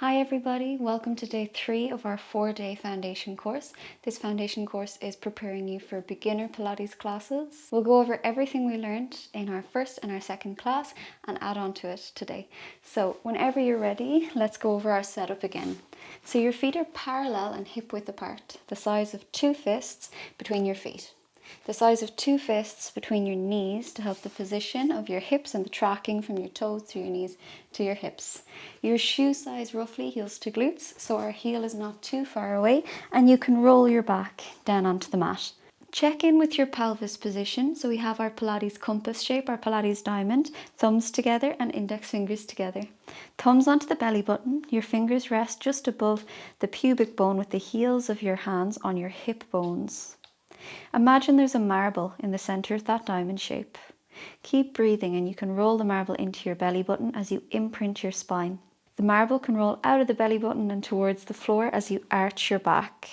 Hi everybody, welcome to day 3 of our 4-day foundation course. This foundation course is preparing you for beginner Pilates classes. We'll go over everything we learned in our first and our second class and add on to it today. So whenever you're ready, let's go over our setup again. So your feet are parallel and hip width apart, the size of 2 fists between your feet. The size of 2 fists between your knees to help the position of your hips and the tracking from your toes through your knees to your hips. Your shoe size roughly heels to glutes, so our heel is not too far away, and you can roll your back down onto the mat. Check in with your pelvis position. So we have our Pilates compass shape, our Pilates diamond, thumbs together and index fingers together. Thumbs onto the belly button, your fingers rest just above the pubic bone with the heels of your hands on your hip bones. Imagine there's a marble in the center of that diamond shape. Keep breathing and you can roll the marble into your belly button as you imprint your spine. The marble can roll out of the belly button and towards the floor as you arch your back.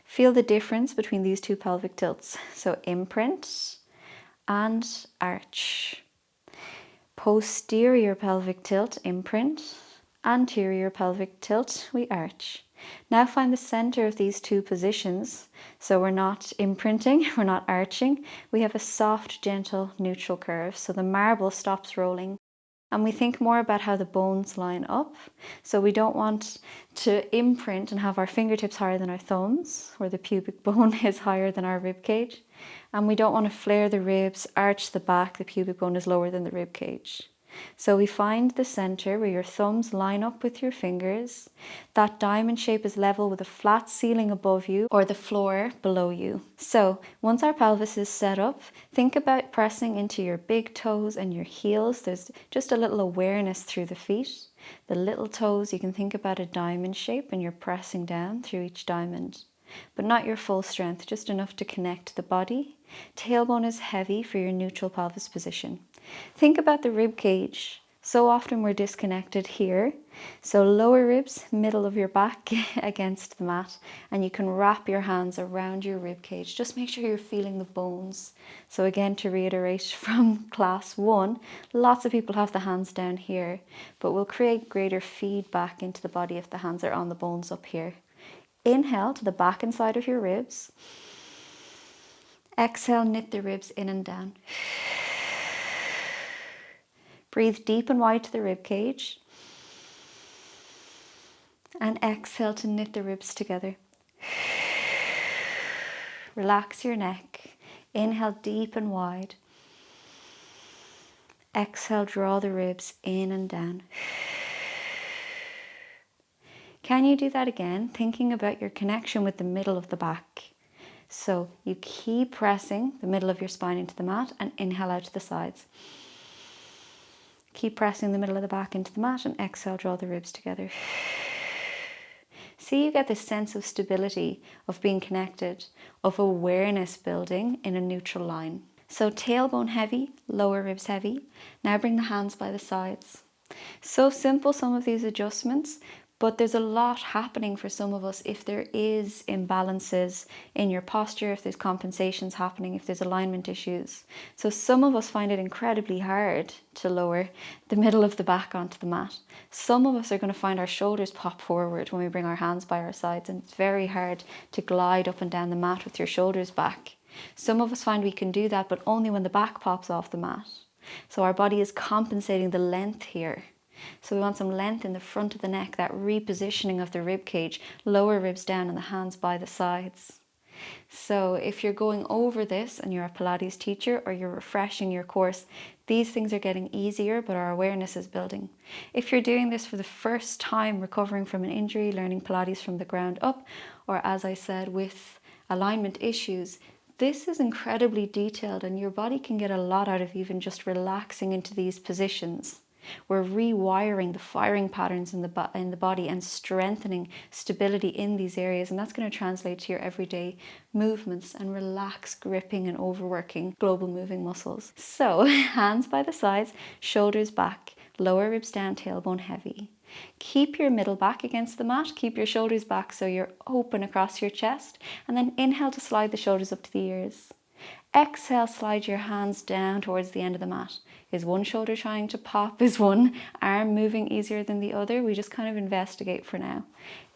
Feel the difference between these two pelvic tilts. So imprint and arch. Posterior pelvic tilt, imprint. Anterior pelvic tilt, we arch. Now find the center of these two positions. So we're not imprinting, we're not arching. We have a soft, gentle, neutral curve. So the marble stops rolling. And we think more about how the bones line up. So we don't want to imprint and have our fingertips higher than our thumbs, where the pubic bone is higher than our rib cage. And we don't want to flare the ribs, arch the back, the pubic bone is lower than the rib cage. So we find the center where your thumbs line up with your fingers. That diamond shape is level with a flat ceiling above you or the floor below you. So once our pelvis is set up, think about pressing into your big toes and your heels. There's just a little awareness through the feet. The little toes, you can think about a diamond shape and you're pressing down through each diamond. But not your full strength, just enough to connect the body. Tailbone is heavy for your neutral pelvis position. Think about the rib cage. So often we're disconnected here. So lower ribs, middle of your back against the mat, and you can wrap your hands around your rib cage. Just make sure you're feeling the bones. So again, to reiterate from class 1, lots of people have the hands down here, but we'll create greater feedback into the body if the hands are on the bones up here. Inhale to the back and side of your ribs. Exhale, knit the ribs in and down. Breathe deep and wide to the rib cage. And exhale to knit the ribs together. Relax your neck. Inhale deep and wide. Exhale, draw the ribs in and down. Can you do that again? Thinking about your connection with the middle of the back. So you keep pressing the middle of your spine into the mat and inhale out to the sides. Keep pressing the middle of the back into the mat and exhale, draw the ribs together. See, you get this sense of stability, of being connected, of awareness building in a neutral line. So tailbone heavy, lower ribs heavy. Now bring the hands by the sides. So simple, some of these adjustments, but there's a lot happening for some of us if there is imbalances in your posture, if there's compensations happening, if there's alignment issues. So some of us find it incredibly hard to lower the middle of the back onto the mat. Some of us are going to find our shoulders pop forward when we bring our hands by our sides, and it's very hard to glide up and down the mat with your shoulders back. Some of us find we can do that, but only when the back pops off the mat. So our body is compensating the length here. So we want some length in the front of the neck, that repositioning of the rib cage, lower ribs down and the hands by the sides. So if you're going over this and you're a Pilates teacher or you're refreshing your course, these things are getting easier, but our awareness is building. If you're doing this for the first time, recovering from an injury, learning Pilates from the ground up, or as I said, with alignment issues, this is incredibly detailed and your body can get a lot out of even just relaxing into these positions. We're rewiring the firing patterns in the body and strengthening stability in these areas, and that's going to translate to your everyday movements and relax gripping and overworking global moving muscles. So hands by the sides, shoulders back, lower ribs down, tailbone heavy. Keep your middle back against the mat, keep your shoulders back so you're open across your chest, and then inhale to slide the shoulders up to the ears. Exhale, slide your hands down towards the end of the mat. Is one shoulder trying to pop? Is one arm moving easier than the other? We just kind of investigate for now.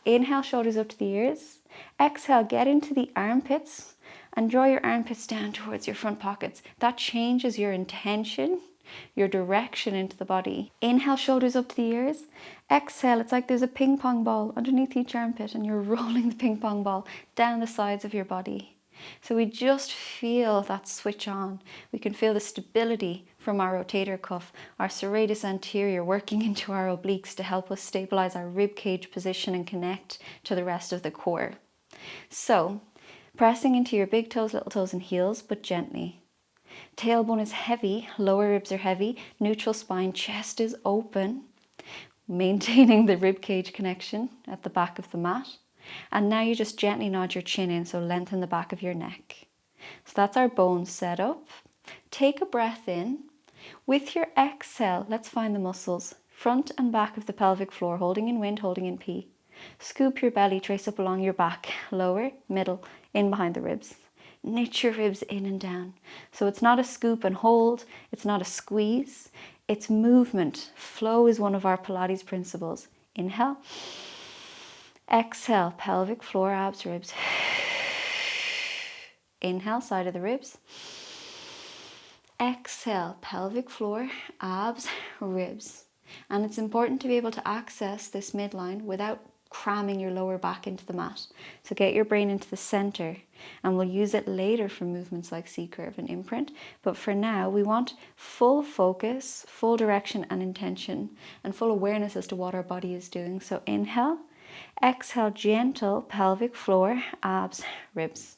Inhale, shoulders up to the ears. Exhale, get into the armpits and draw your armpits down towards your front pockets. That changes your intention, your direction into the body. Inhale, shoulders up to the ears. Exhale, it's like there's a ping pong ball underneath each armpit and you're rolling the ping pong ball down the sides of your body. So we just feel that switch on. We can feel the stability from our rotator cuff, our serratus anterior working into our obliques to help us stabilize our rib cage position and connect to the rest of the core. So pressing into your big toes, little toes and heels, but gently. Tailbone is heavy, lower ribs are heavy, neutral spine, chest is open, maintaining the rib cage connection at the back of the mat. And now you just gently nod your chin in, so lengthen the back of your neck. So that's our bones set up. Take a breath in. With your exhale, let's find the muscles, front and back of the pelvic floor, holding in wind, holding in P. Scoop your belly, trace up along your back, lower, middle, in behind the ribs. Knit your ribs in and down. So it's not a scoop and hold, it's not a squeeze, it's movement. Flow is one of our Pilates principles. Inhale. Exhale, pelvic floor, abs, ribs. Inhale, side of the ribs. Exhale, pelvic floor, abs, ribs. And it's important to be able to access this midline without cramming your lower back into the mat. So get your brain into the center, and we'll use it later for movements like C-curve and imprint. But for now, we want full focus, full direction and intention, and full awareness as to what our body is doing. So inhale. Exhale, gentle pelvic floor, abs, ribs.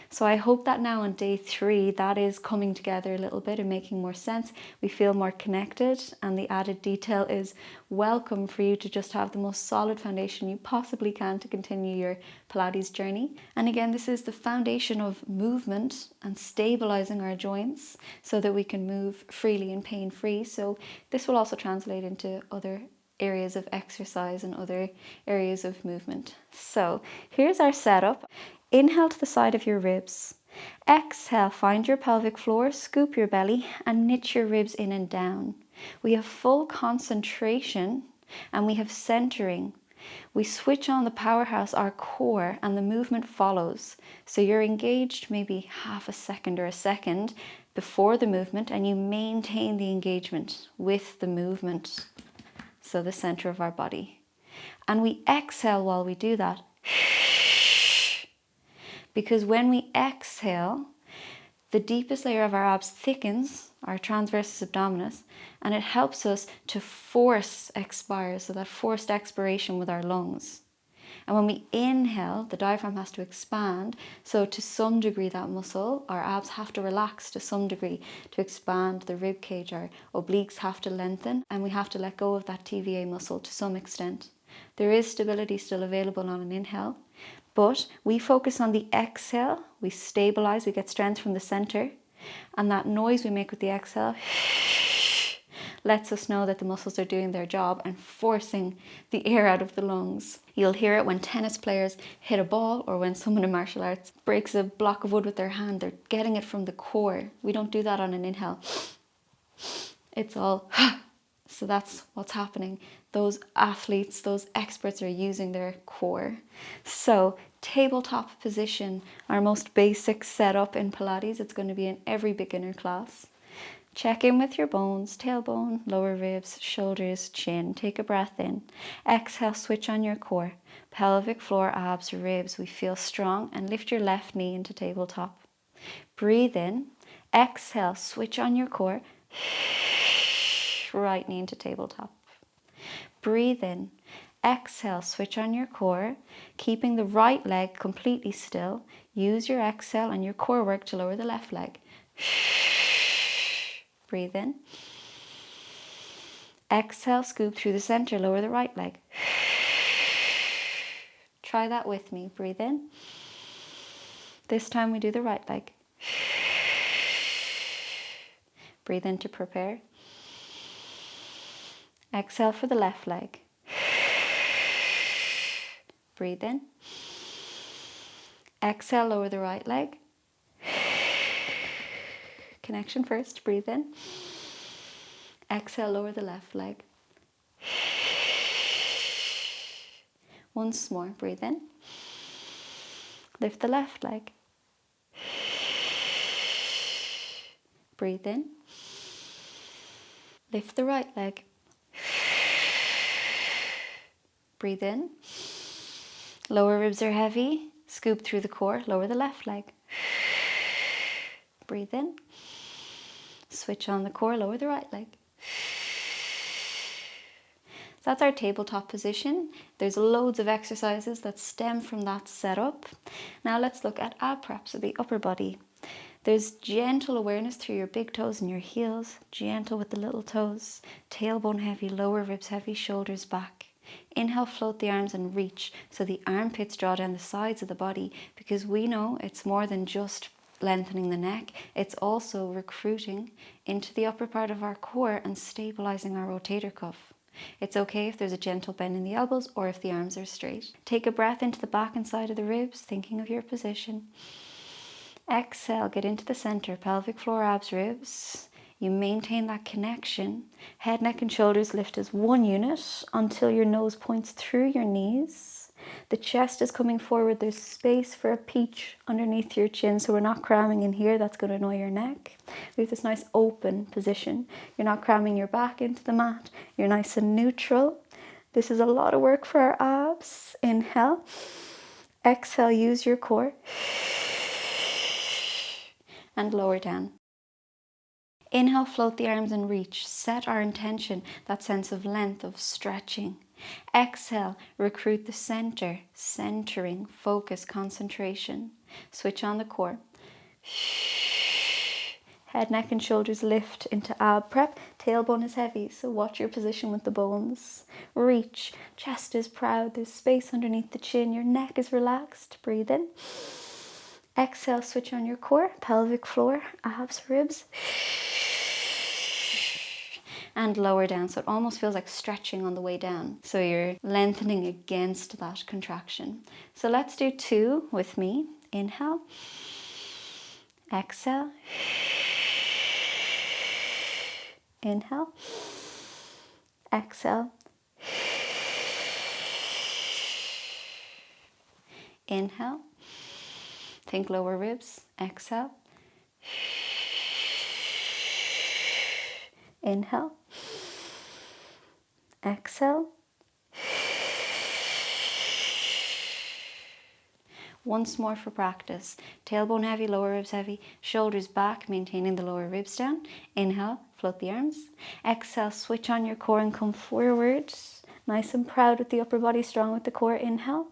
So I hope that now on day 3, that is coming together a little bit and making more sense. We feel more connected, and the added detail is welcome for you to just have the most solid foundation you possibly can to continue your Pilates journey. And again, this is the foundation of movement and stabilizing our joints so that we can move freely and pain-free. So this will also translate into other areas of exercise and other areas of movement. So here's our setup. Inhale to the side of your ribs. Exhale, find your pelvic floor, scoop your belly and knit your ribs in and down. We have full concentration and we have centering. We switch on the powerhouse, our core, and the movement follows. So you're engaged maybe half a second or a second before the movement, and you maintain the engagement with the movement. So the center of our body. And we exhale while we do that. Because when we exhale, the deepest layer of our abs thickens, our transversus abdominis, and it helps us to force expire, so that forced expiration with our lungs. And when we inhale, the diaphragm has to expand, so to some degree that muscle, our abs have to relax to some degree to expand the rib cage, our obliques have to lengthen, and we have to let go of that TVA muscle to some extent. There is stability still available on an inhale, but we focus on the exhale, we stabilize, we get strength from the center, and that noise we make with the exhale lets us know that the muscles are doing their job and forcing the air out of the lungs. You'll hear it when tennis players hit a ball, or when someone in martial arts breaks a block of wood with their hand. They're getting it from the core. We don't do that on an inhale. It's all so that's what's happening. Those athletes, those experts are using their core. So tabletop position, our most basic setup in Pilates. It's going to be in every beginner class. Check in with your bones, tailbone, lower ribs, shoulders, chin. Take a breath in. Exhale, switch on your core. Pelvic floor, abs, ribs. We feel strong, and lift your left knee into tabletop. Breathe in. Exhale, switch on your core. Right knee into tabletop. Breathe in. Exhale, switch on your core, keeping the right leg completely still. Use your exhale and your core work to lower the left leg. Breathe in. Exhale, scoop through the center, lower the right leg. Try that with me. Breathe in. This time we do the right leg. Breathe in to prepare. Exhale for the left leg. Breathe in. Exhale, lower the right leg. Connection first, breathe in. Exhale, lower the left leg. Once more, breathe in. Lift the left leg. Breathe in. Lift the right leg. Breathe in. Lower ribs are heavy. Scoop through the core. Lower the left leg. Breathe in. Switch on the core. Lower the right leg. So that's our tabletop position. There's loads of exercises that stem from that setup. Now let's look at ab preps of the upper body. There's gentle awareness through your big toes and your heels, gentle with the little toes, tailbone heavy, lower ribs heavy, shoulders back. Inhale, float the arms and reach so the armpits draw down the sides of the body, because we know it's more than just lengthening the neck, it's also recruiting into the upper part of our core and stabilizing our rotator cuff. It's okay if there's a gentle bend in the elbows or if the arms are straight. Take a breath into the back and side of the ribs, thinking of your position. Exhale, get into the center, pelvic floor, abs, ribs. You maintain that connection. Head, neck and shoulders lift as one unit until your nose points through your knees. The chest is coming forward. There's space for a peach underneath your chin, so we're not cramming in here. That's going to annoy your neck. We have this nice open position. You're not cramming your back into the mat. You're nice and neutral. This is a lot of work for our abs. Inhale. Exhale, use your core. And lower down. Inhale, float the arms and reach. Set our intention, that sense of length, of stretching. Exhale, recruit the center, centering, focus, concentration. Switch on the core. Head, neck and shoulders lift into ab prep. Tailbone is heavy, so watch your position with the bones. Reach. Chest is proud. There's space underneath the chin. Your neck is relaxed. Breathe in. Exhale, switch on your core. Pelvic floor, abs, ribs. And lower down, so it almost feels like stretching on the way down. So you're lengthening against that contraction. So let's do 2 with me. Inhale. Exhale. Inhale. Exhale. Inhale. Think lower ribs. Exhale. Inhale. Exhale. Once more for practice. Tailbone heavy, lower ribs heavy, shoulders back, maintaining the lower ribs down. Inhale, float the arms. Exhale, switch on your core and come forward. Nice and proud with the upper body, strong with the core. Inhale.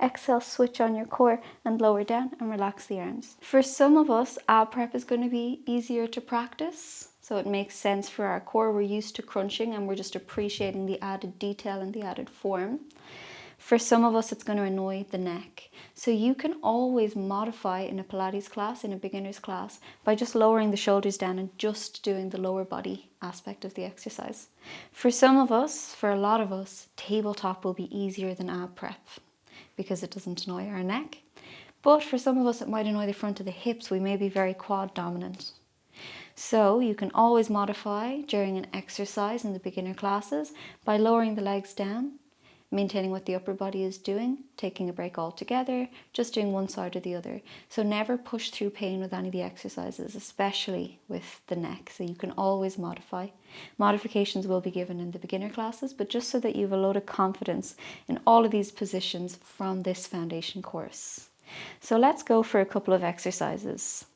Exhale, switch on your core and lower down and relax the arms. For some of us, ab prep is going to be easier to practice. So it makes sense for our core. We're used to crunching and we're just appreciating the added detail and the added form. For some of us, it's going to annoy the neck. So you can always modify in a Pilates class, in a beginner's class, by just lowering the shoulders down and just doing the lower body aspect of the exercise. For some of us, for a lot of us, tabletop will be easier than ab prep because it doesn't annoy our neck. But for some of us, it might annoy the front of the hips. We may be very quad dominant. So you can always modify during an exercise in the beginner classes by lowering the legs down, maintaining what the upper body is doing, taking a break altogether, just doing one side or the other. So never push through pain with any of the exercises, especially with the neck. So you can always modify. Modifications will be given in the beginner classes, but just so that you have a load of confidence in all of these positions from this foundation course. So let's go for a couple of exercises.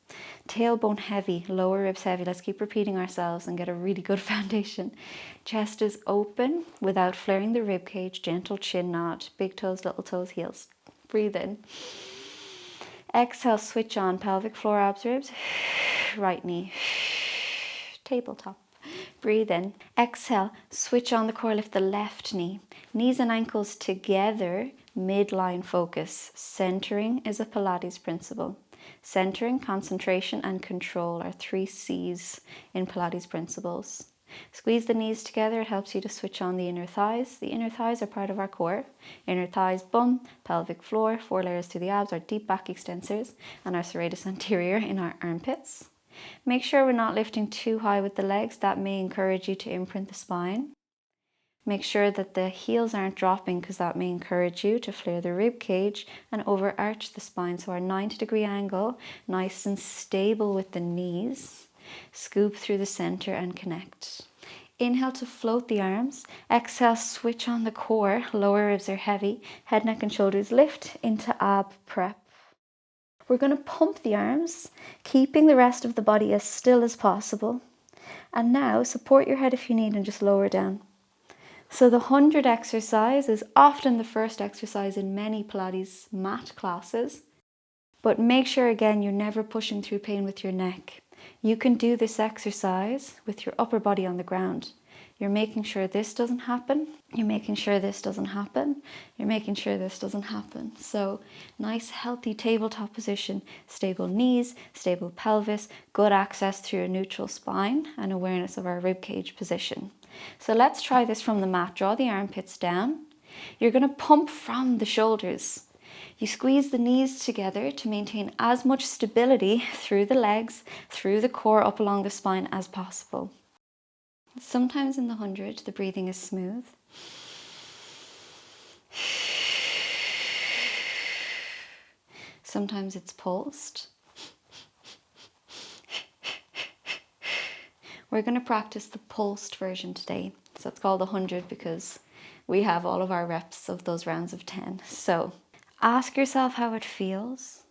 Tailbone heavy, lower ribs heavy. Let's keep repeating ourselves and get a really good foundation. Chest is open without flaring the rib cage. Gentle chin nod. Big toes, little toes, heels. Breathe in. Exhale, switch on. Pelvic floor, abs, ribs. Right knee. Tabletop. Breathe in. Exhale, switch on the core, lift the left knee. Knees and ankles together, midline focus. Centering is a Pilates principle. Centering, concentration and control are 3 C's in Pilates principles. Squeeze the knees together, it helps you to switch on the inner thighs. The inner thighs are part of our core. Inner thighs, bum, pelvic floor, 4 layers to the abs, our deep back extensors, and our serratus anterior in our armpits. Make sure we're not lifting too high with the legs. That may encourage you to imprint the spine. Make sure that the heels aren't dropping because that may encourage you to flare the rib cage and overarch the spine. So our 90-degree angle, nice and stable with the knees. Scoop through the center and connect. Inhale to float the arms. Exhale, switch on the core. Lower ribs are heavy. Head, neck and shoulders lift into ab prep. We're going to pump the arms, keeping the rest of the body as still as possible. And now support your head if you need and just lower down. So the 100 exercise is often the first exercise in many Pilates mat classes. But make sure again you're never pushing through pain with your neck. You can do this exercise with your upper body on the ground. You're making sure this doesn't happen. You're making sure this doesn't happen. You're making sure this doesn't happen. So nice healthy tabletop position, stable knees, stable pelvis, good access through a neutral spine and awareness of our ribcage position. So let's try this from the mat. Draw the armpits down. You're going to pump from the shoulders. You squeeze the knees together to maintain as much stability through the legs, through the core, up along the spine as possible. Sometimes in the 100, the breathing is smooth. Sometimes it's pulsed. We're going to practice the pulsed version today. So it's called 100 because we have all of our reps of those rounds of 10. So ask yourself how it feels.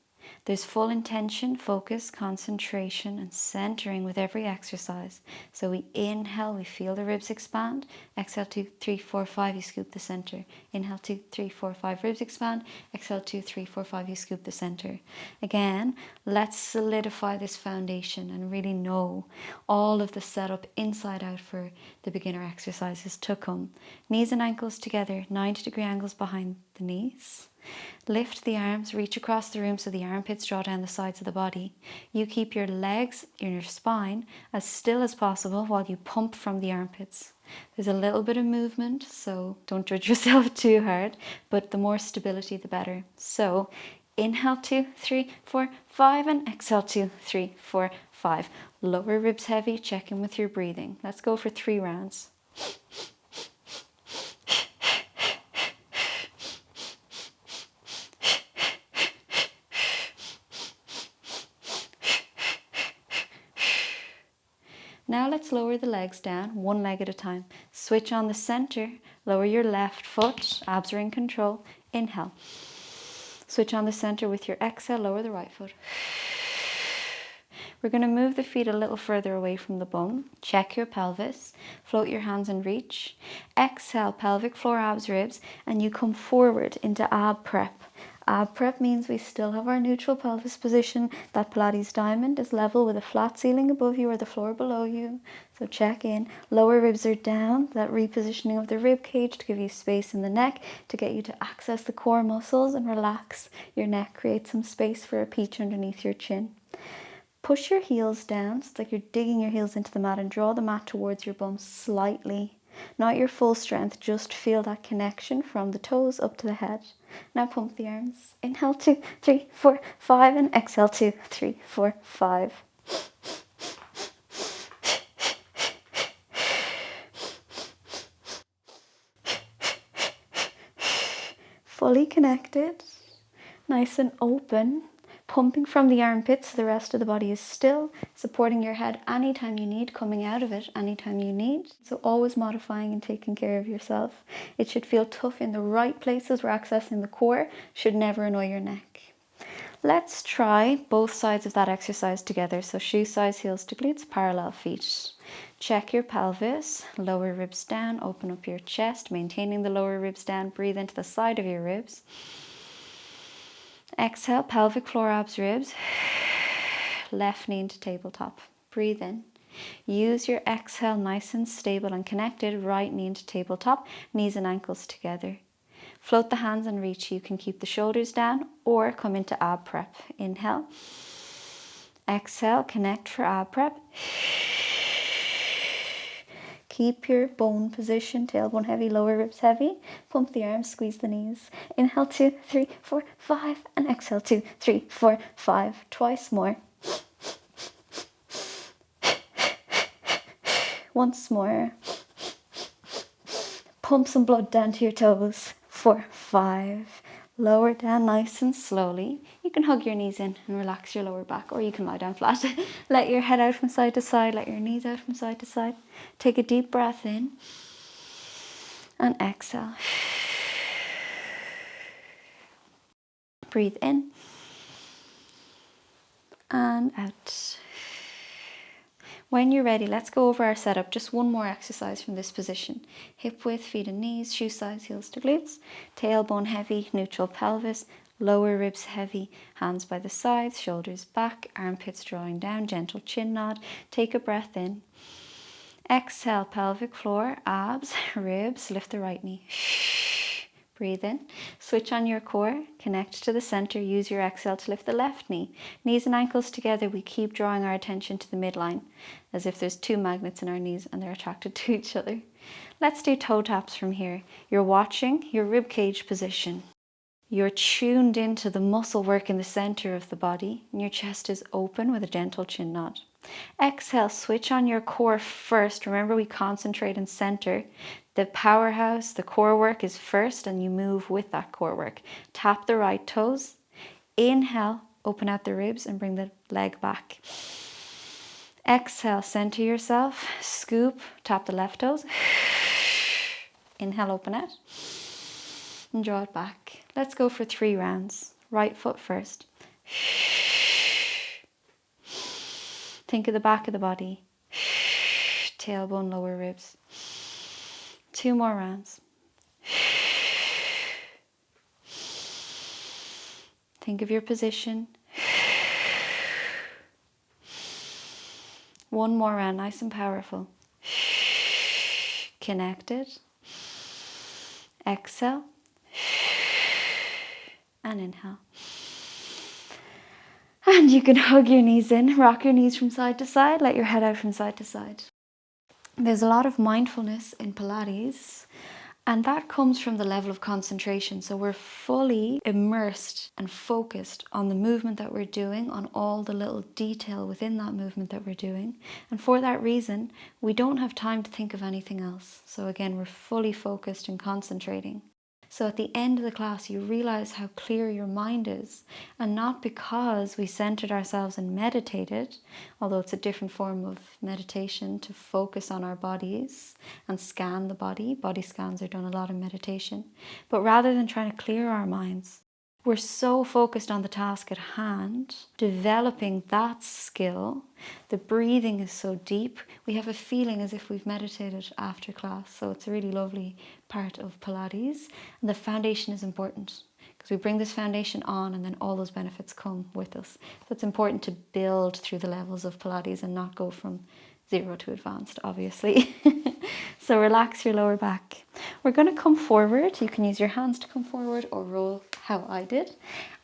There's full intention, focus, concentration, and centering with every exercise. So we inhale, we feel the ribs expand. Exhale, 2, 3, 4, 5, you scoop the center. Inhale, 2, 3, 4, 5, ribs expand. Exhale, 2, 3, 4, 5, you scoop the center. Again, let's solidify this foundation and really know all of the setup inside out for the beginner exercises to come. Knees and ankles together, 90-degree angles behind the knees. Lift the arms, reach across the room so the armpits draw down the sides of the body. You keep your legs in your spine as still as possible while you pump from the armpits. There's a little bit of movement, so don't judge yourself too hard, but the more stability, the better. So inhale, 2, 3, 4, 5, and exhale, 2, 3, 4, 5. Lower ribs heavy, check in with your breathing. Let's go for 3 rounds. Now let's lower the legs down, one leg at a time. Switch on the center, lower your left foot, abs are in control. Inhale. Switch on the center with your exhale, lower the right foot. We're going to move the feet a little further away from the bum. Check your pelvis, float your hands and reach. Exhale, pelvic floor, abs, ribs, and you come forward into ab prep. Ab prep means we still have our neutral pelvis position. That Pilates diamond is level with a flat ceiling above you or the floor below you. So check in. Lower ribs are down. That repositioning of the rib cage to give you space in the neck to get you to access the core muscles and relax your neck. Create some space for a peach underneath your chin. Push your heels down. So it's like you're digging your heels into the mat and draw the mat towards your bum slightly. Not your full strength, just feel that connection from the toes up to the head. Now pump the arms. Inhale, 2, 3, 4, 5, and exhale, 2, 3, 4, 5. Fully connected, nice and open. Pumping from the armpits so the rest of the body is still, supporting your head anytime you need, coming out of it anytime you need. So always modifying and taking care of yourself. It should feel tough in the right places where accessing the core should never annoy your neck. Let's try both sides of that exercise together. So shoe size, heels to glutes, parallel feet. Check your pelvis, lower ribs down, open up your chest, maintaining the lower ribs down, breathe into the side of your ribs. Exhale, pelvic floor, abs, ribs. Left knee into tabletop. Breathe in. Use your exhale nice and stable and connected. Right knee into tabletop, knees and ankles together. Float the hands and reach. You can keep the shoulders down or come into ab prep. Inhale. Exhale, connect for ab prep. Keep your bone position, tailbone heavy, lower ribs heavy. Pump the arms, squeeze the knees. Inhale, 2, 3, 4, 5, and exhale, 2, 3, 4, 5. Twice more. Once more. Pump some blood down to your toes. 4, 5. Lower down nice and slowly. You can hug your knees in and relax your lower back, or you can lie down flat. Let your head out from side to side. Let your knees out from side to side. Take a deep breath in and exhale. Breathe in and out. When you're ready, let's go over our setup. Just one more exercise from this position. Hip width, feet and knees, shoe size, heels to glutes. Tailbone heavy, neutral pelvis. Lower ribs heavy, hands by the sides, shoulders back, armpits drawing down, gentle chin nod. Take a breath in. Exhale, pelvic floor, abs, ribs, lift the right knee. Breathe in. Switch on your core, connect to the center, use your exhale to lift the left knee. Knees and ankles together, we keep drawing our attention to the midline, as if there's two magnets in our knees and they're attracted to each other. Let's do toe taps from here. You're watching your rib cage position. You're tuned into the muscle work in the center of the body, and your chest is open with a gentle chin nod. Exhale, switch on your core first. Remember, we concentrate and center. The powerhouse, the core work is first, and you move with that core work. Tap the right toes. Inhale, open out the ribs and bring the leg back. Exhale, center yourself. Scoop, tap the left toes. Inhale, open out. And draw it back. Let's go for 3 rounds. Right foot first. Think of the back of the body. Tailbone, lower ribs. 2 more rounds. Think of your position. 1 more round, nice and powerful. Connected. Exhale. And inhale. And you can hug your knees in, rock your knees from side to side, let your head out from side to side. There's a lot of mindfulness in Pilates, and that comes from the level of concentration. So we're fully immersed and focused on the movement that we're doing, on all the little detail within that movement that we're doing. And for that reason, we don't have time to think of anything else. So again, we're fully focused and concentrating. So at the end of the class, you realize how clear your mind is, and not because we centered ourselves and meditated, although it's a different form of meditation to focus on our bodies and scan the body. Body scans are done a lot in meditation. But rather than trying to clear our minds, we're so focused on the task at hand, developing that skill. The breathing is so deep. We have a feeling as if we've meditated after class. So it's a really lovely part of Pilates. And the foundation is important because we bring this foundation on and then all those benefits come with us. So it's important to build through the levels of Pilates and not go from 0 to advanced, obviously. So relax your lower back. We're going to come forward. You can use your hands to come forward or roll how I did.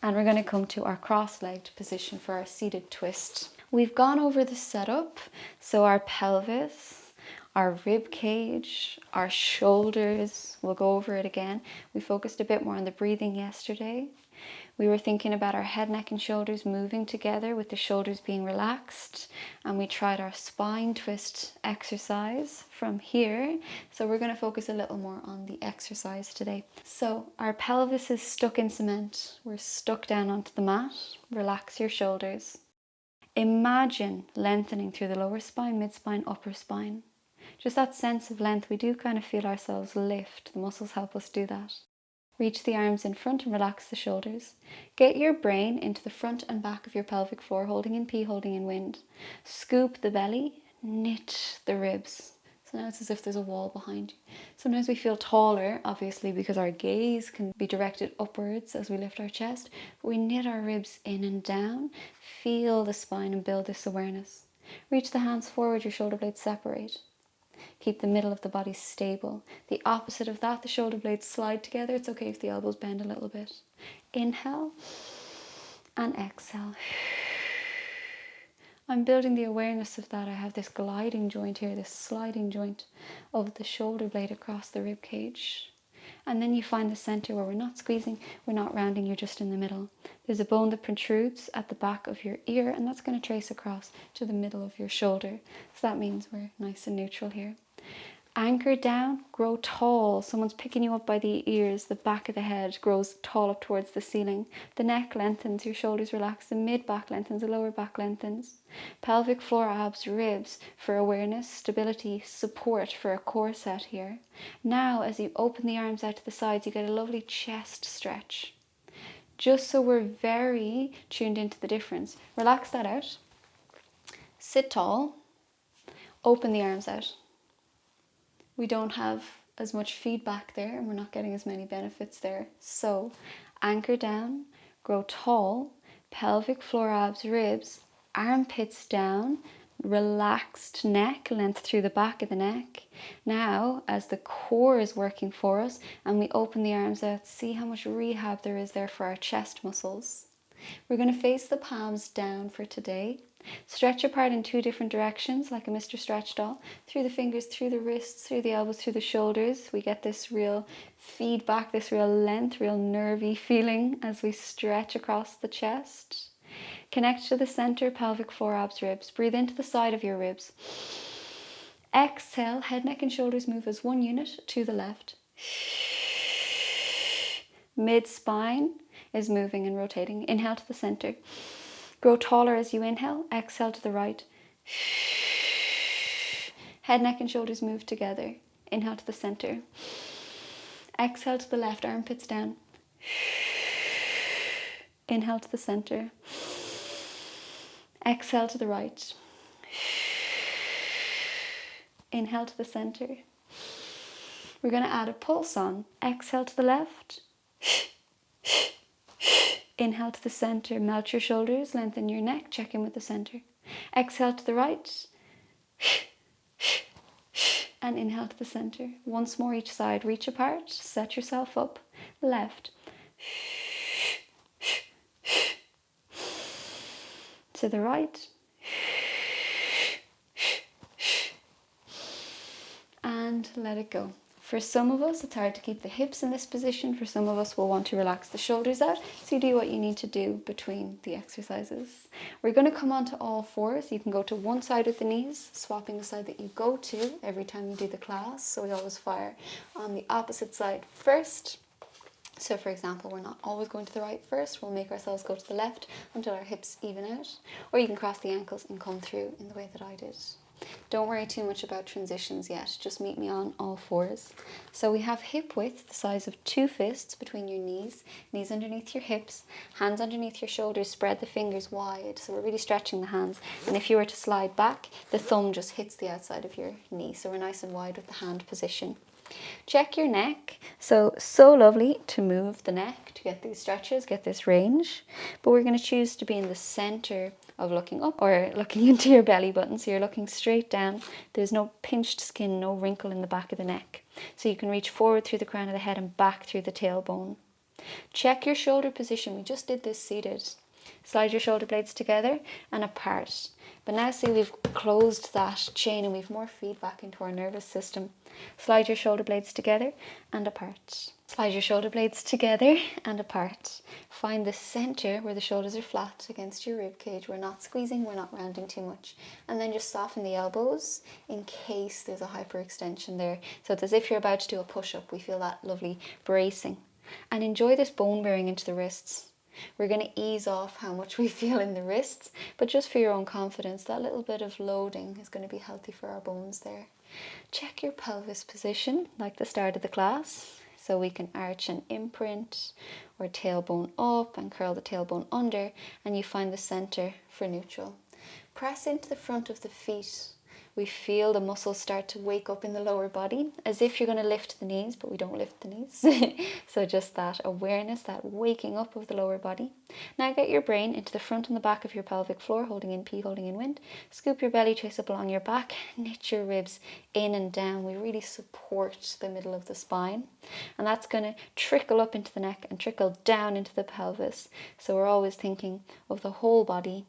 And we're going to come to our cross-legged position for our seated twist. We've gone over the setup. So our pelvis, our rib cage, our shoulders, we'll go over it again. We focused a bit more on the breathing yesterday. We were thinking about our head, neck and shoulders moving together with the shoulders being relaxed. And we tried our spine twist exercise from here. So we're going to focus a little more on the exercise today. So our pelvis is stuck in cement. We're stuck down onto the mat. Relax your shoulders. Imagine lengthening through the lower spine, mid-spine, upper spine. Just that sense of length. We do kind of feel ourselves lift. The muscles help us do that. Reach the arms in front and relax the shoulders. Get your brain into the front and back of your pelvic floor, holding in P, holding in wind. Scoop the belly, knit the ribs. So now it's as if there's a wall behind you. Sometimes we feel taller, obviously, because our gaze can be directed upwards as we lift our chest. But we knit our ribs in and down. Feel the spine and build this awareness. Reach the hands forward, your shoulder blades separate. Keep the middle of the body stable. The opposite of that, the shoulder blades slide together. It's okay if the elbows bend a little bit. Inhale and exhale. I'm building the awareness of that. I have this gliding joint here, this sliding joint of the shoulder blade across the rib cage. And then you find the center where we're not squeezing, we're not rounding, you're just in the middle. There's a bone that protrudes at the back of your ear, and that's going to trace across to the middle of your shoulder. So that means we're nice and neutral here. Anchor down, grow tall. Someone's picking you up by the ears. The back of the head grows tall up towards the ceiling. The neck lengthens, your shoulders relax. The mid back lengthens, the lower back lengthens. Pelvic floor, abs, ribs for awareness, stability, support for a core set here. Now, as you open the arms out to the sides, you get a lovely chest stretch. Just so we're very tuned into the difference. Relax that out. Sit tall. Open the arms out. We don't have as much feedback there and we're not getting as many benefits there. So anchor down, grow tall, pelvic floor, abs, ribs, armpits down, relaxed neck, length through the back of the neck. Now, as the core is working for us and we open the arms out, see how much rehab there is there for our chest muscles. We're going to face the palms down for today. Stretch apart in two different directions, like a Mr. Stretch doll. Through the fingers, through the wrists, through the elbows, through the shoulders. We get this real feedback, this real length, real nervy feeling as we stretch across the chest. Connect to the center, pelvic floor, abs, ribs. Breathe into the side of your ribs. Exhale, head, neck and shoulders move as one unit to the left. Mid-spine is moving and rotating. Inhale to the center. Grow taller as you inhale. Exhale to the right. Head, neck and shoulders move together. Inhale to the center. Exhale to the left, armpits down. Inhale to the center. Exhale to the right. Inhale to the center. We're going to add a pulse on. Exhale to the left. Inhale to the center, melt your shoulders, lengthen your neck, check in with the center. Exhale to the right. And inhale to the center. Once more each side, reach apart, set yourself up. Left. To the right. And let it go. For some of us, it's hard to keep the hips in this position. For some of us, we'll want to relax the shoulders out. So you do what you need to do between the exercises. We're going to come onto all fours. You can go to one side with the knees, swapping the side that you go to every time you do the class. So we always fire on the opposite side first. So for example, we're not always going to the right first. We'll make ourselves go to the left until our hips even out. Or you can cross the ankles and come through in the way that I did. Don't worry too much about transitions yet, just meet me on all fours. So we have hip width, the size of 2 fists between your knees, knees underneath your hips, hands underneath your shoulders, spread the fingers wide. So we're really stretching the hands. And if you were to slide back, the thumb just hits the outside of your knee. So we're nice and wide with the hand position. Check your neck. So lovely to move the neck to get these stretches, get this range. But we're going to choose to be in the center of looking up or looking into your belly button. So you're looking straight down. There's no pinched skin, no wrinkle in the back of the neck. So you can reach forward through the crown of the head and back through the tailbone. Check your shoulder position. We just did this seated. Slide your shoulder blades together and apart. But now see we've closed that chain and we've more feedback into our nervous system. Slide your shoulder blades together and apart. Slide your shoulder blades together and apart. Find the center where the shoulders are flat against your rib cage. We're not squeezing, we're not rounding too much. And then just soften the elbows in case there's a hyperextension there. So it's as if you're about to do a push-up. We feel that lovely bracing. And enjoy this bone bearing into the wrists. We're going to ease off how much we feel in the wrists, but just for your own confidence, that little bit of loading is going to be healthy for our bones there. Check your pelvis position, like the start of the class. So we can arch and imprint, or tailbone up and curl the tailbone under, and you find the center for neutral. Press into the front of the feet. We feel the muscles start to wake up in the lower body, as if you're going to lift the knees, but we don't lift the knees. So just that awareness, that waking up of the lower body. Now get your brain into the front and the back of your pelvic floor, holding in P, holding in wind. Scoop your belly, trace up along your back, knit your ribs in and down. We really support the middle of the spine. And that's going to trickle up into the neck and trickle down into the pelvis. So we're always thinking of the whole body,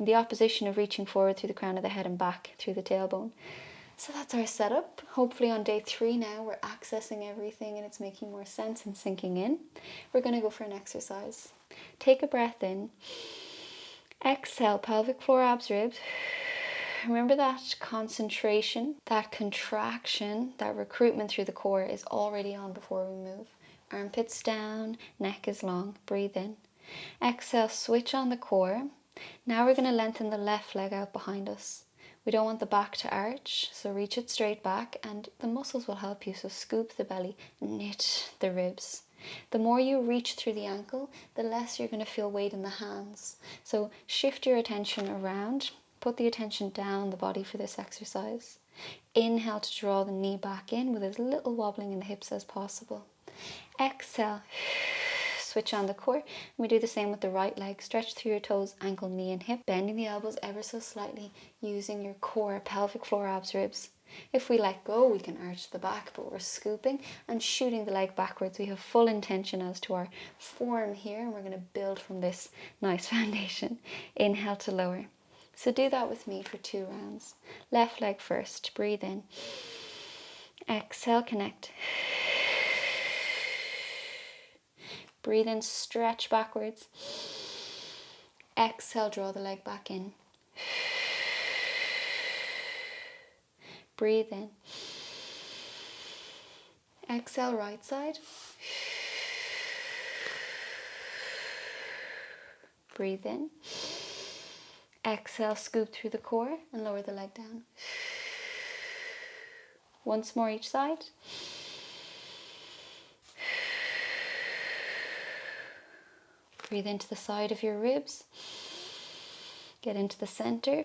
the opposition of reaching forward through the crown of the head and back through the tailbone. So that's our setup. Hopefully on day 3 now we're accessing everything and it's making more sense and sinking in. We're going to go for an exercise. Take a breath in. Exhale, pelvic floor, abs, ribs. Remember that concentration, that contraction, that recruitment through the core is already on before we move. Armpits down, neck is long. Breathe in. Exhale, switch on the core. Now we're going to lengthen the left leg out behind us. We don't want the back to arch, so reach it straight back and the muscles will help you. So scoop the belly, knit the ribs. The more you reach through the ankle, the less you're going to feel weight in the hands. So shift your attention around, put the attention down the body for this exercise. Inhale to draw the knee back in with as little wobbling in the hips as possible. Exhale, switch on the core. And we do the same with the right leg. Stretch through your toes, ankle, knee and hip, bending the elbows ever so slightly, using your core, pelvic floor, abs, ribs. If we let go, we can arch the back, but we're scooping and shooting the leg backwards. We have full intention as to our form here, and we're going to build from this nice foundation. Inhale to lower. So do that with me for 2 rounds. Left leg first. Breathe in. Exhale, connect. Breathe in, stretch backwards. Exhale, draw the leg back in. Breathe in. Exhale, right side. Breathe in. Exhale, scoop through the core and lower the leg down. Once more each side. Breathe into the side of your ribs. Get into the center.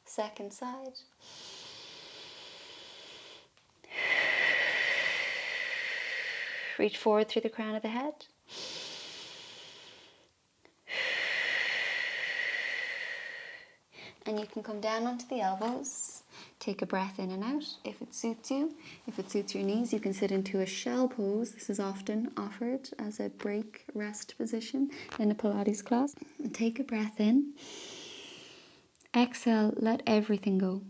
Second side. Reach forward through the crown of the head. And you can come down onto the elbows. Take a breath in and out if it suits you. If it suits your knees, you can sit into a shell pose. This is often offered as a break rest position in a Pilates class. And take a breath in. Exhale, let everything go.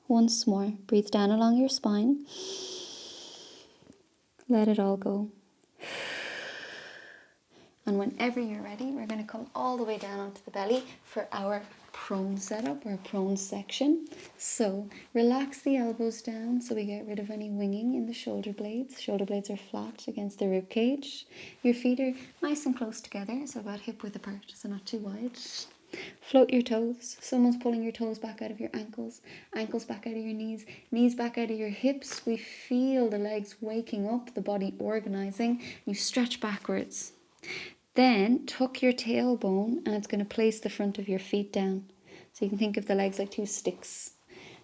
Once more, breathe down along your spine. Let it all go. And whenever you're ready, we're going to come all the way down onto the belly for our prone setup, or prone section. So relax the elbows down so we get rid of any winging in the shoulder blades. Shoulder blades are flat against the rib cage. Your feet are nice and close together, so about hip width apart, so not too wide. Float your toes. Someone's pulling your toes back out of your ankles, ankles back out of your knees, knees back out of your hips. We feel the legs waking up, the body organizing. You stretch backwards. Then tuck your tailbone and it's going to place the front of your feet down. So you can think of the legs like 2 sticks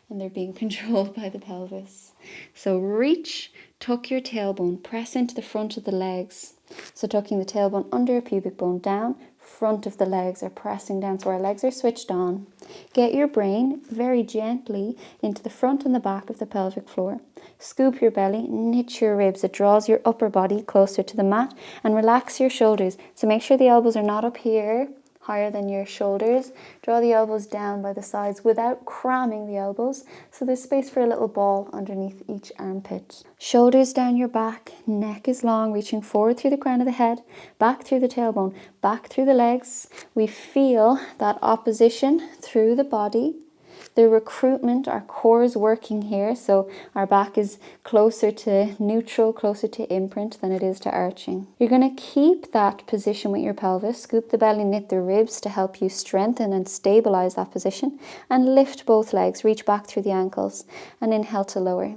and they're being controlled by the pelvis. So reach, tuck your tailbone, press into the front of the legs. So tucking the tailbone under a pubic bone down, front of the legs are pressing down so our legs are switched on. Get your brain very gently into the front and the back of the pelvic floor. Scoop your belly, knit your ribs. It draws your upper body closer to the mat, and relax your shoulders. So make sure the elbows are not up here, higher than your shoulders. Draw the elbows down by the sides without cramming the elbows, so there's space for a little ball underneath each armpit. Shoulders down your back, neck is long, reaching forward through the crown of the head, back through the tailbone, back through the legs. We feel that opposition through the body. The recruitment, our core is working here, so our back is closer to neutral, closer to imprint than it is to arching. You're going to keep that position with your pelvis, scoop the belly, knit the ribs to help you strengthen and stabilize that position, and lift both legs, reach back through the ankles, and inhale to lower.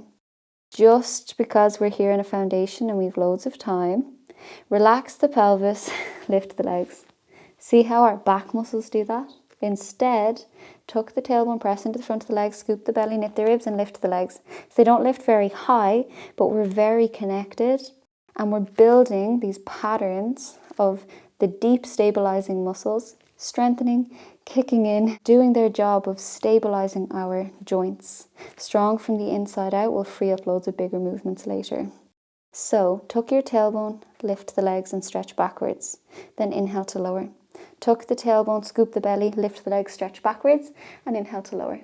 Just because we're here in a foundation and we've loads of time, relax the pelvis, lift the legs. See how our back muscles do that? Instead, tuck the tailbone, press into the front of the legs, scoop the belly, knit the ribs and lift the legs. So they don't lift very high, but we're very connected and we're building these patterns of the deep stabilizing muscles, strengthening, kicking in, doing their job of stabilizing our joints. Strong from the inside out will free up loads of bigger movements later. So tuck your tailbone, lift the legs and stretch backwards. Then inhale to lower. Tuck the tailbone, scoop the belly, lift the legs, stretch backwards, and inhale to lower.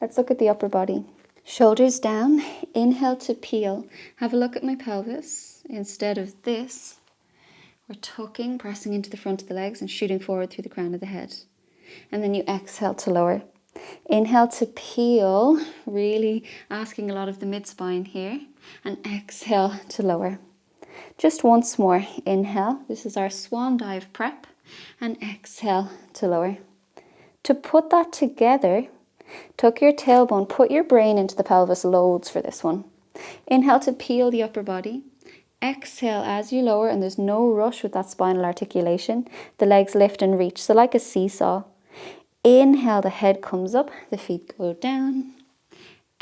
Let's look at the upper body. Shoulders down, inhale to peel. Have a look at my pelvis. Instead of this, we're tucking, pressing into the front of the legs and shooting forward through the crown of the head. And then you exhale to lower. Inhale to peel, really asking a lot of the mid-spine here. And exhale to lower. Just once more, inhale. This is our swan dive prep. And exhale to lower. To put that together, tuck your tailbone, put your brain into the pelvis loads for this one. Inhale to peel the upper body. Exhale as you lower, and there's no rush with that spinal articulation. The legs lift and reach, so like a seesaw. Inhale, the head comes up, the feet go down.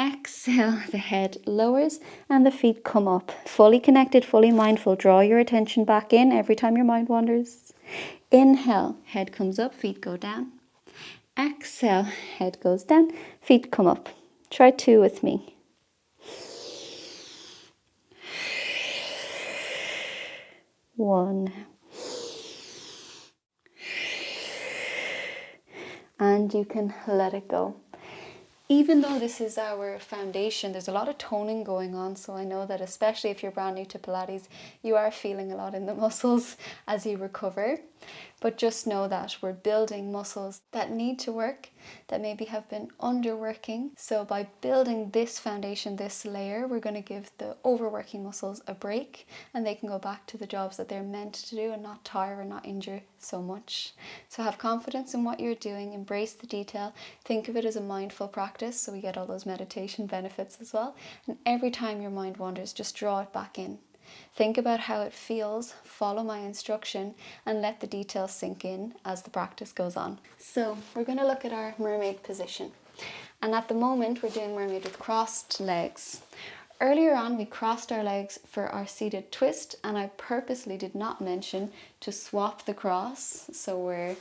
Exhale, the head lowers and the feet come up. Fully connected, fully mindful. Draw your attention back in every time your mind wanders. Inhale, head comes up, feet go down. Exhale, head goes down, feet come up. Try 2 with me. One. And you can let it go. Even though this is our foundation, there's a lot of toning going on. So I know that especially if you're brand new to Pilates, you are feeling a lot in the muscles as you recover. But just know that we're building muscles that need to work, that maybe have been underworking. So by building this foundation, this layer, we're going to give the overworking muscles a break and they can go back to the jobs that they're meant to do and not tire and not injure so much. So have confidence in what you're doing, embrace the detail, think of it as a mindful practice so we get all those meditation benefits as well. And every time your mind wanders, just draw it back in. Think about how it feels, follow my instruction, and let the details sink in as the practice goes on. So we're going to look at our mermaid position. And at the moment, we're doing mermaid with crossed legs. Earlier on, we crossed our legs for our seated twist, and I purposely did not mention to swap the cross. So we're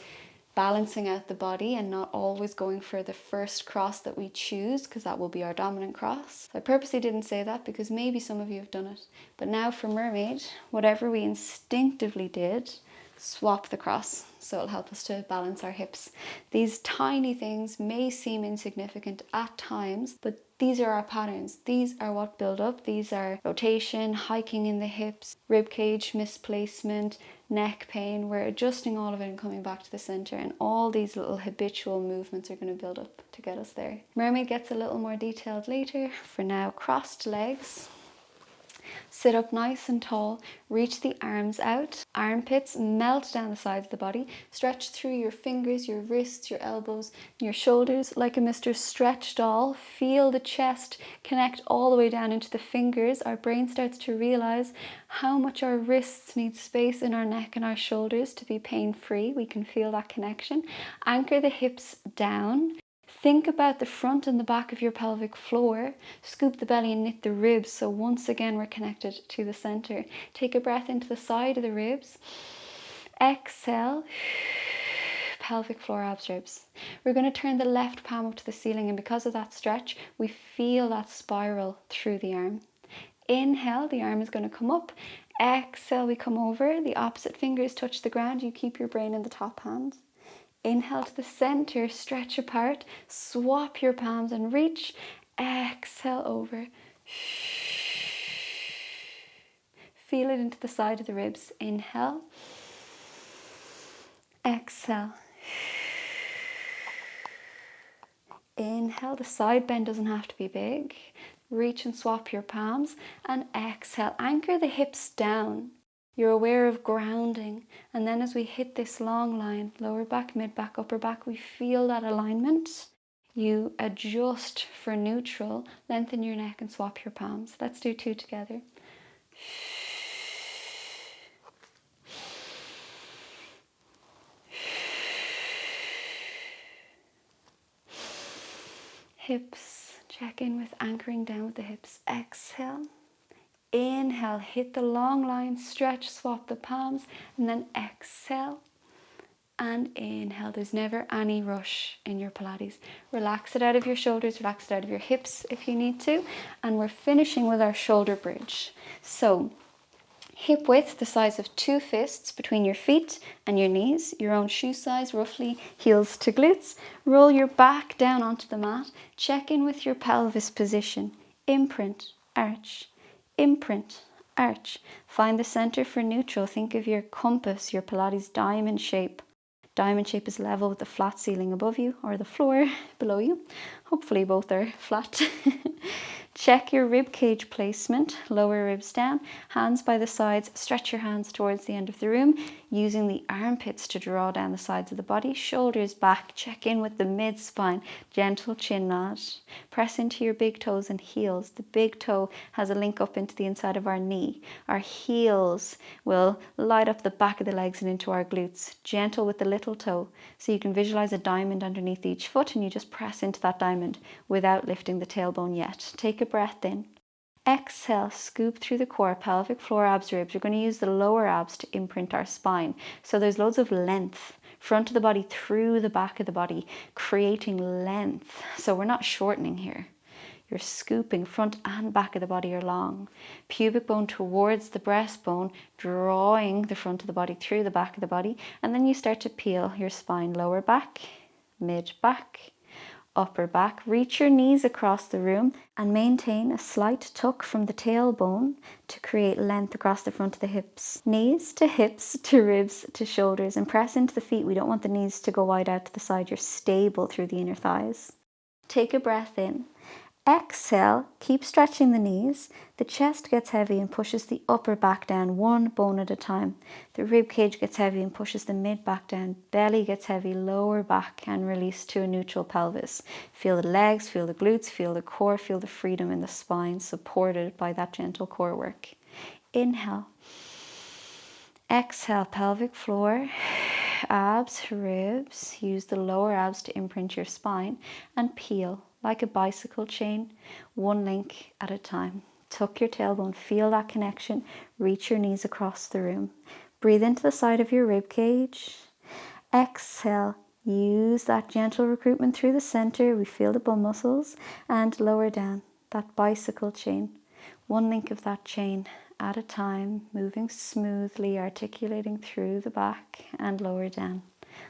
balancing out the body and not always going for the first cross that we choose, because that will be our dominant cross. I purposely didn't say that because maybe some of you have done it. But now for mermaid, whatever we instinctively did, swap the cross. So it'll help us to balance our hips. These tiny things may seem insignificant at times, but these are our patterns. These are what build up. These are rotation, hiking in the hips, rib cage misplacement, neck pain. We're adjusting all of it and coming back to the center, and all these little habitual movements are going to build up to get us there. Mermaid gets a little more detailed later. For now, crossed legs. Sit up nice and tall, reach the arms out, armpits melt down the sides of the body, stretch through your fingers, your wrists, your elbows, your shoulders like a Mr. Stretch doll. Feel the chest connect all the way down into the fingers. Our brain starts to realize how much our wrists need space in our neck and our shoulders to be pain-free. We can feel that connection. Anchor the hips down. Think about the front and the back of your pelvic floor. Scoop the belly and knit the ribs. So once again, we're connected to the center. Take a breath into the side of the ribs. Exhale. Pelvic floor, abs, ribs. We're going to turn the left palm up to the ceiling, and because of that stretch, we feel that spiral through the arm. Inhale, the arm is going to come up. Exhale, we come over. The opposite fingers touch the ground. You keep your brain in the top hand. Inhale to the center, stretch apart, swap your palms and reach. Exhale over. Feel it into the side of the ribs. Inhale. Exhale. Inhale, the side bend doesn't have to be big. Reach and swap your palms, and exhale. Anchor the hips down. You're aware of grounding, and then as we hit this long line, lower back, mid back, upper back, we feel that alignment. You adjust for neutral, lengthen your neck and swap your palms. Let's do 2 together. Hips, check in with anchoring down with the hips. Exhale. Inhale, hit the long line, stretch, swap the palms, and then exhale and inhale. There's never any rush in your Pilates. Relax it out of your shoulders, relax it out of your hips if you need to. And we're finishing with our shoulder bridge. So Hip width the size of 2 fists between your feet and your knees, your own shoe size roughly, heels to glutes. Roll your back down onto the mat. Check in with your pelvis position. Imprint, arch, imprint, arch. Find the center for neutral. Think of your compass, your Pilates diamond shape. Diamond shape is level with the flat ceiling above you or the floor below you. Hopefully both are flat. Check your rib cage placement, lower ribs down, hands by the sides, stretch your hands towards the end of the room, using the armpits to draw down the sides of the body, shoulders back, check in with the mid-spine, gentle chin nod. Press into your big toes and heels. The big toe has a link up into the inside of our knee. Our heels will light up the back of the legs and into our glutes. Gentle with the little toe. So you can visualize a diamond underneath each foot and you just press into that diamond without lifting the tailbone yet. Take a breath in. Exhale, scoop through the core, pelvic floor, abs, ribs. We're going to use the lower abs to imprint our spine. So there's loads of length, front of the body through the back of the body, creating length. So we're not shortening here. You're scooping, front and back of the body are long. Pubic bone towards the breastbone, drawing the front of the body through the back of the body. And then you start to peel your spine, lower back, mid back, upper back. Reach your knees across the room and maintain a slight tuck from the tailbone to create length across the front of the hips. Knees to hips to ribs to shoulders, and press into the feet. We don't want the knees to go wide out to the side. You're stable through the inner thighs. Take a breath in. Exhale, keep stretching the knees. The chest gets heavy and pushes the upper back down, one bone at a time. The rib cage gets heavy and pushes the mid back down. Belly gets heavy, lower back and release to a neutral pelvis. Feel the legs, feel the glutes, feel the core, feel the freedom in the spine, supported by that gentle core work. Inhale. Exhale, pelvic floor, abs, ribs. Use the lower abs to imprint your spine and peel like a bicycle chain, one link at a time. Tuck your tailbone, feel that connection, reach your knees across the room. Breathe into the side of your rib cage. Exhale, use that gentle recruitment through the center. We feel the bum muscles, and lower down, that bicycle chain. One link of that chain at a time, moving smoothly, articulating through the back and lower down.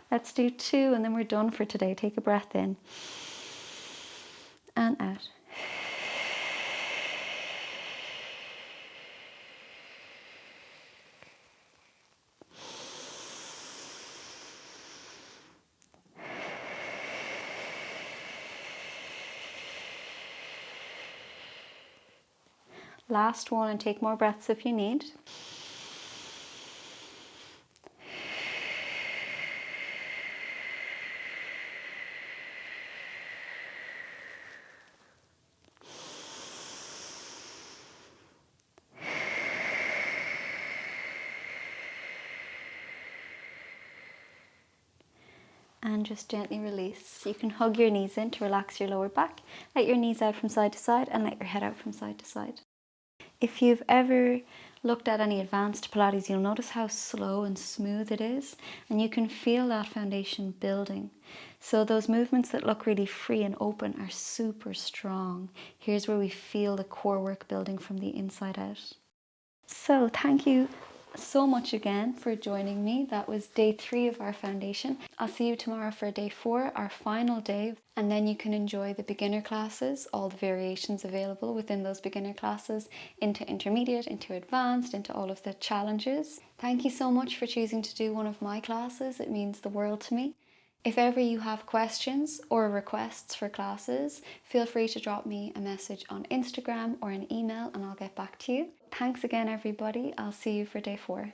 Let's do 2 and then we're done for today. Take a breath in and out. Last one, and take more breaths if you need. And just gently release. You can hug your knees in to relax your lower back. Let your knees out from side to side and let your head out from side to side. If you've ever looked at any advanced Pilates, you'll notice how slow and smooth it is, and you can feel that foundation building. So those movements that look really free and open are super strong. Here's where we feel the core work building from the inside out. So thank you so much again for joining me. That was day 3 of our foundation. I'll see you tomorrow for day 4, our final day, and then you can enjoy the beginner classes, all the variations available within those beginner classes, into intermediate, into advanced, into all of the challenges. Thank you so much for choosing to do one of my classes. It means the world to me. If ever you have questions or requests for classes, feel free to drop me a message on Instagram or an email and I'll get back to you. Thanks again, everybody. I'll see you for day 4.